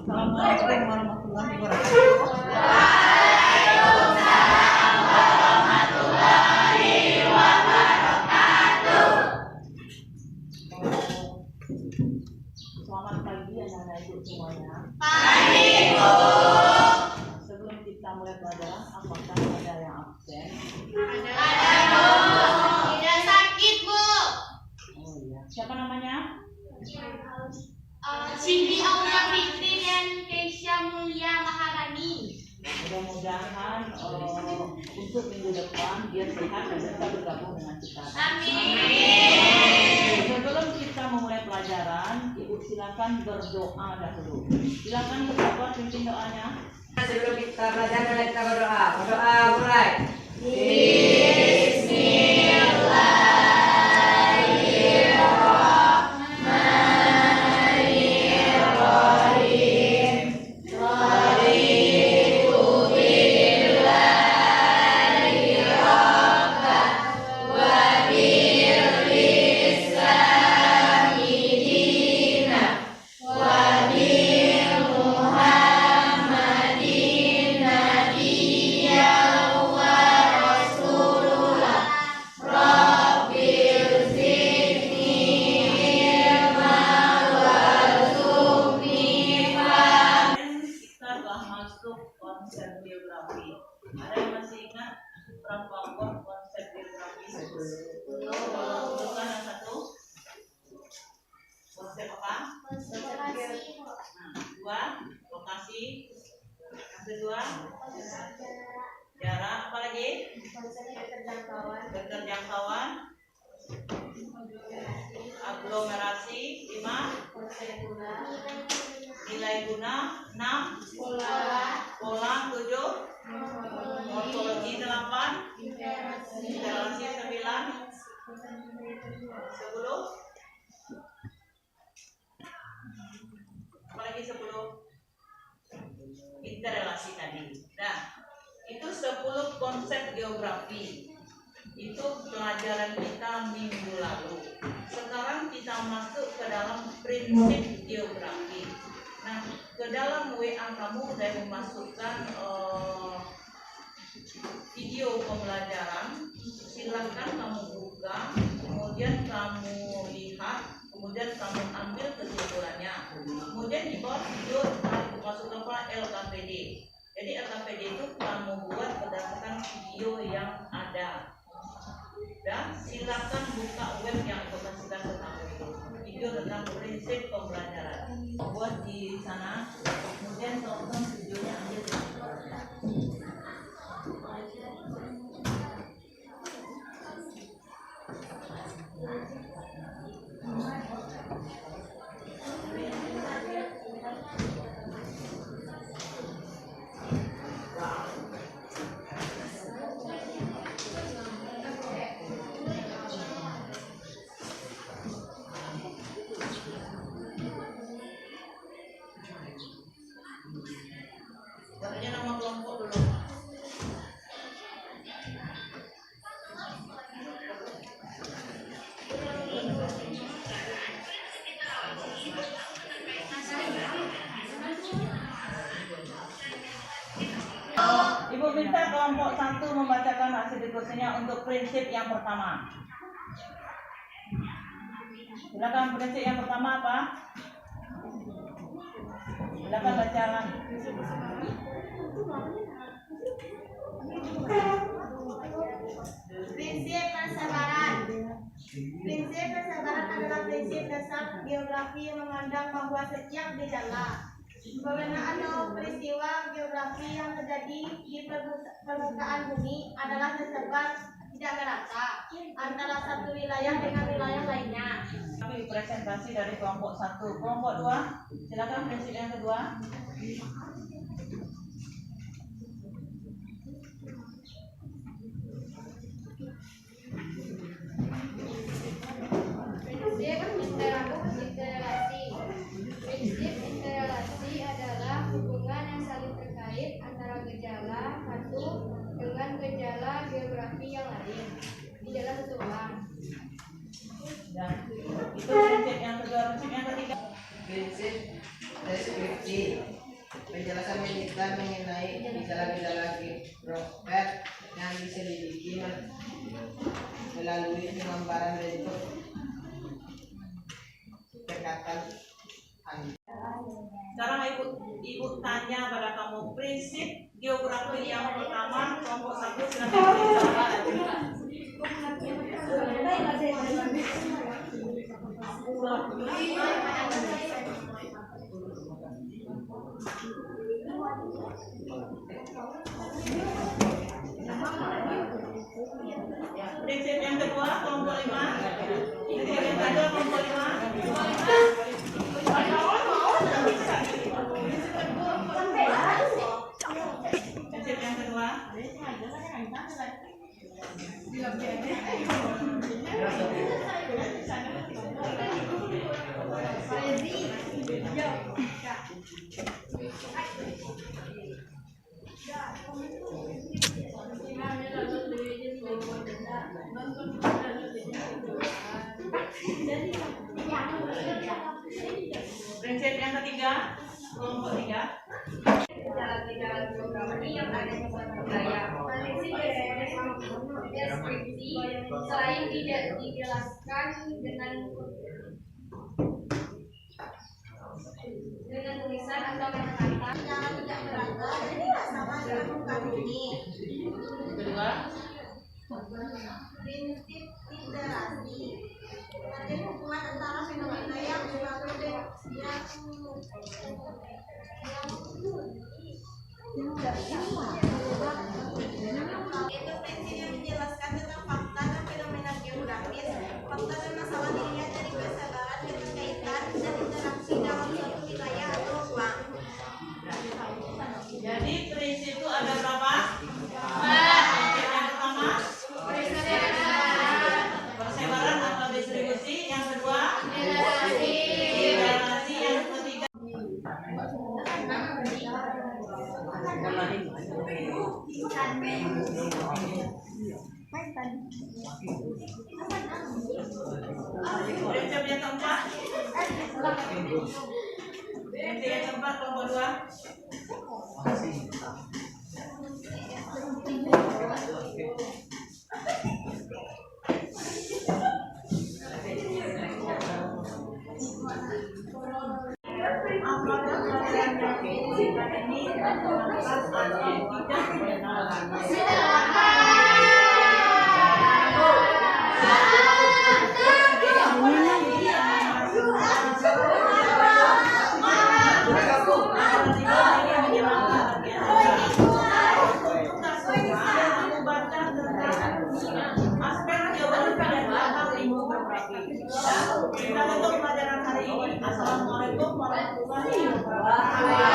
Assalamualaikum warahmatullahi wabarakatuh. Selamat pagi anak-anak ibu semuanya. Pagi, Bu. Sebelum kita mulai pelajaran, apakah ada yang absen? Ada, Bu. Tidak sakit, Bu. Oh iya. Siapa namanya? Cindy Aulia Fitri dan Keisha Mulia Maharani. Mudah-mudahan untuk minggu depan dia sehat dan bisa bergabung dengan kita. Amin. Sebelum kita memulai pelajaran, Ibu silakan berdoa dahulu. Silakan berdoa, pimpin doanya. Sebelum kita belajar, kita berdoa. Berdoa mulai. Konsep biografi. Ada yang masih ingat berapa konsep biografi? Bukan yang satu. Konsep apa? Dua, lokasi. Yang kedua, jarak. Apa lagi? Keterjangkauan. Aglomerasi. 5, nilai guna. 6, pola. 7, morfologi. 8, interaksi. 9, 10. Apalagi 10, interrelasi tadi. Nah, itu 10 konsep geografi. Itu pelajaran kita minggu lalu. Sekarang kita masuk ke dalam prinsip geografi. Nah, ke dalam WA kamu saya memasukkan video pembelajaran. Silahkan kamu buka, kemudian kamu lihat, kemudian kamu ambil kesimpulannya. Kemudian di bawah video masukkan LKPD. Jadi LKPD itu kamu buat berdasarkan video yang ada. Dan silakan buka web yang aku kasihkan ke kamu itu. Video tentang prinsip pembelajaran. Buat di sana, kemudian tonton videonya, ambil kesimpulannya. Katanya nama kelompok dulu. Ibu minta kelompok 1 membacakan hasil diskusinya untuk prinsip yang pertama. Silakan, prinsip yang pertama apa? Silakan bacakan. Prinsip persabaran. Prinsip persabaran adalah prinsip dasar geografi yang memandang bahwa setiap gejala, fenomena atau peristiwa geografi yang terjadi di permukaan bumi adalah tersebar tidak merata antara satu wilayah dengan wilayah lainnya. Tapi presentasi dari kelompok 1. Kelompok 2, silakan prinsip yang kedua. Prinsip interrelasi adalah hubungan yang saling terkait antara gejala satu dengan gejala geografi yang lain di dalam satu ruang. Dan itu prinsip yang kedua. Prinsip yang ketiga, Prinsip deskripsi. Penjelasan militer mengenai gejala-gejala droplet yang diselidiki melalui penggambaran bentuk pendekatan. Sekarang ibu tanya pada kamu prinsip geografi yang pertama kelompok 1 silakan dijawab. Prinsip yang kedua kelompok 5. Prinsip yang kedua kelompok 5. Prinsip yang kedua. Prinsip yang ketiga, kelompok 3. Gejala-gejala geografi yang ada di suatu wilayah. Prinsip deskripsi selain tidak dijelaskan dengan tulisan atau kata-kata. Jangan tidak berada, jadi tidak sama dengan bukan ini. Kedua, Prinsip literasi. Ada hubungan antara fenomena yang berbeda itu prinsip yang menjelaskan tentang fakta dan fenomena geografis. Fakta dan masalah dilihat dari kesabaran, keterkaitan, dan interaksi dalam suatu wilayah atau ruang. jadi prinsip itu ada berapa? 4. Prinsip yang pertama, persebaran atau distribusi. Yang kedua, relasi. Yang ketiga, prinsip yang keempat. Prinsip yang keempat kelompok 2. Apakah pelajaran yang ini menggunakan atau tidak mengenal? Aspek geografi dan latar lingkungan. Kita tutup pelajaran hari ini. Assalamualaikum warahmatullahi wabarakatuh.